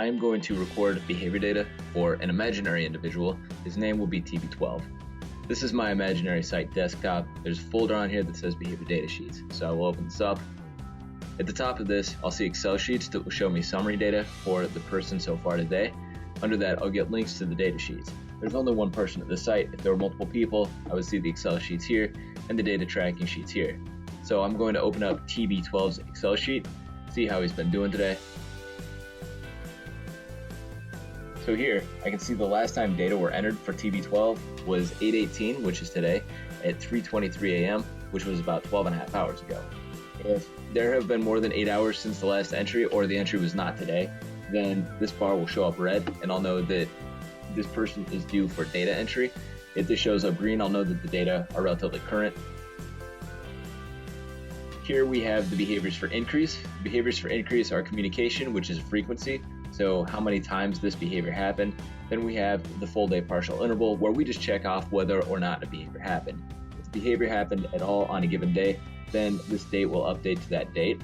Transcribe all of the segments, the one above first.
I am going to record behavior data for an imaginary individual. His name will be TB12. This is my imaginary site desktop. There's a folder on here that says behavior data sheets. So I will open this up. At the top of this, I'll see Excel sheets that will show me summary data for the person so far today. Under that, I'll get links to the data sheets. There's only one person at the site. If there were multiple people, I would see the Excel sheets here and the data tracking sheets here. So I'm going to open up TB12's Excel sheet, see how he's been doing today. So here, I can see the last time data were entered for TB12 was 8/18, which is today, at 3:23 a.m., which was about 12 and a half hours ago. If there have been more than 8 hours since the last entry, or the entry was not today, then this bar will show up red, and I'll know that this person is due for data entry. If this shows up green, I'll know that the data are relatively current. Here we have the behaviors for increase. Behaviors for increase are communication, which is a frequency, so how many times this behavior happened. Then we have the full day partial interval, where we just check off whether or not a behavior happened. If the behavior happened at all on a given day, then this date will update to that date,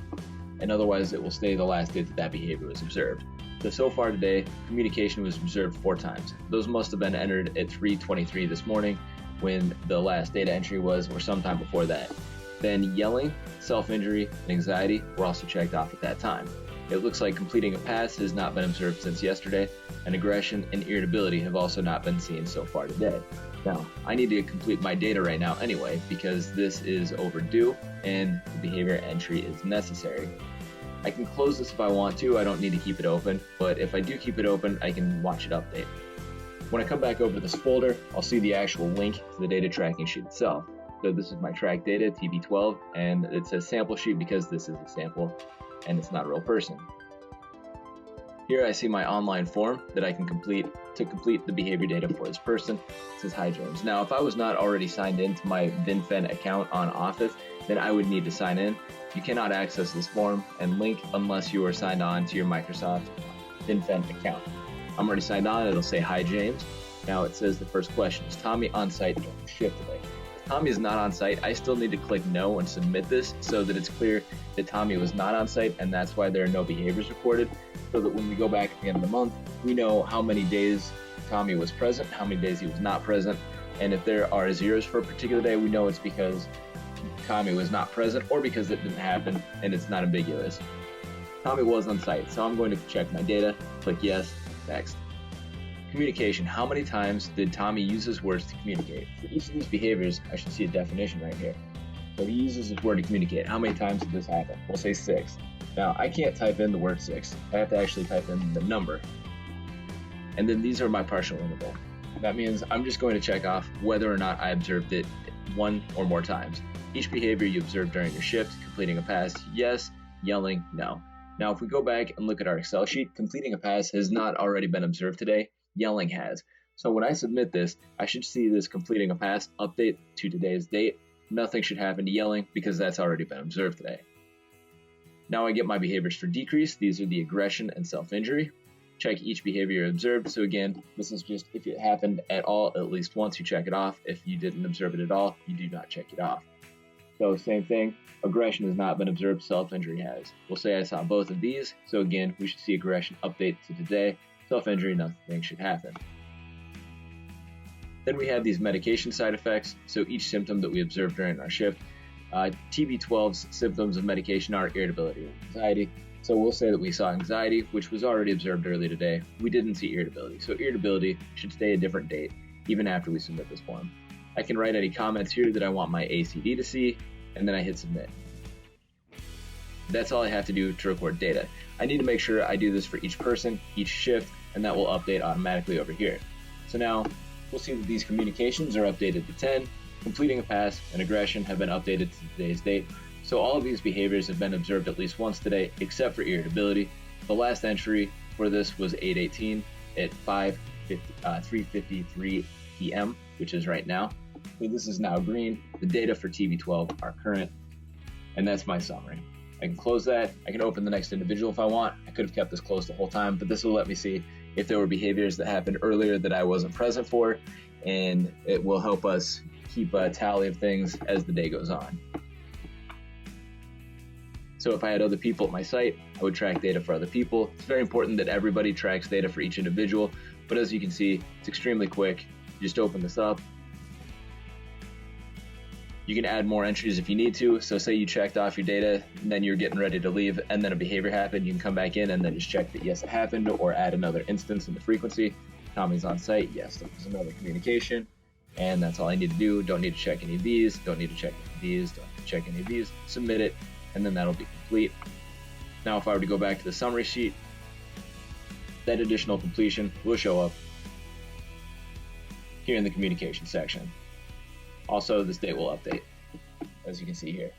and otherwise it will stay the last date that behavior was observed. So far today, communication was observed 4 times. Those must have been entered at 3:23 this morning when the last data entry was, or sometime before that. Then yelling, self-injury, and anxiety were also checked off at that time. It looks like completing a pass has not been observed since yesterday, and aggression and irritability have also not been seen so far today. Now, I need to complete my data right now anyway, because this is overdue and the behavior entry is necessary. I can close this if I want to, I don't need to keep it open, but if I do keep it open, I can watch it update. When I come back over to this folder, I'll see the actual link to the data tracking sheet itself. So this is my track data, TB12, and it says sample sheet because this is a sample and it's not a real person. Here I see my online form that I can complete to complete the behavior data for this person. It says, "Hi James." Now, if I was not already signed into my VinFen account on Office, then I would need to sign in. You cannot access this form and link unless you are signed on to your Microsoft VinFen account. I'm already signed on. It'll say, "Hi James." Now it says the first question, is Tommy on site during the shift today? If Tommy is not on site, I still need to click no and submit this so that it's clear that Tommy was not on site, and that's why there are no behaviors recorded, so that when we go back at the end of the month, we know how many days Tommy was present, how many days he was not present, and if there are zeros for a particular day, we know it's because Tommy was not present or because it didn't happen and it's not ambiguous. Tommy was on site, so I'm going to check my data, click yes, next. Communication, how many times did Tommy use his words to communicate? For each of these behaviors, I should see a definition right here. So he uses his word to communicate. How many times did this happen? We'll say 6. Now, I can't type in the word 6. I have to actually type in the number. And then these are my partial interval. That means I'm just going to check off whether or not I observed it 1 or more times. Each behavior you observed during your shift, completing a pass, yes, yelling, no. Now, if we go back and look at our Excel sheet, completing a pass has not already been observed today, yelling has. So when I submit this, I should see this completing a pass update to today's date. Nothing should happen to yelling because that's already been observed today. Now I get my behaviors for decrease. These are the aggression and self-injury. Check each behavior observed. So again, this is just if it happened at all, at least once, you check it off. If you didn't observe it at all, you do not check it off. So same thing, aggression has not been observed, self-injury has. We'll say I saw both of these. So again, we should see aggression update to today. Self-injury, nothing should happen. Then we have these medication side effects. So each symptom that we observed during our shift. TB12's symptoms of medication are irritability and anxiety. So we'll say that we saw anxiety, which was already observed earlier today. We didn't see irritability. So irritability should stay a different date, even after we submit this form. I can write any comments here that I want my ACD to see, and then I hit submit. That's all I have to do to record data. I need to make sure I do this for each person, each shift, and that will update automatically over here. So now we'll see that these communications are updated to 10, completing a pass, and aggression have been updated to today's date. So all of these behaviors have been observed at least once today, except for irritability. The last entry for this was 8/18 at 3:53 p.m., which is right now. So this is now green. The data for TB12 are current, and that's my summary. I can close that. I can open the next individual if I want. I could have kept this closed the whole time, but this will let me see if there were behaviors that happened earlier that I wasn't present for, and it will help us keep a tally of things as the day goes on. So if I had other people at my site, I would track data for other people. It's very important that everybody tracks data for each individual, but as you can see, it's extremely quick. You just open this up. You can add more entries if you need to. So say you checked off your data and then you're getting ready to leave and then a behavior happened, you can come back in and then just check that yes, it happened, or add another instance in the frequency. Tommy's on site, yes, there's another communication. And that's all I need to do. Don't need to check any of these, don't need to check any of these, don't need to check any of these. Submit it, and then that'll be complete. Now if I were to go back to the summary sheet, that additional completion will show up here in the communication section. Also, this date will update, as you can see here.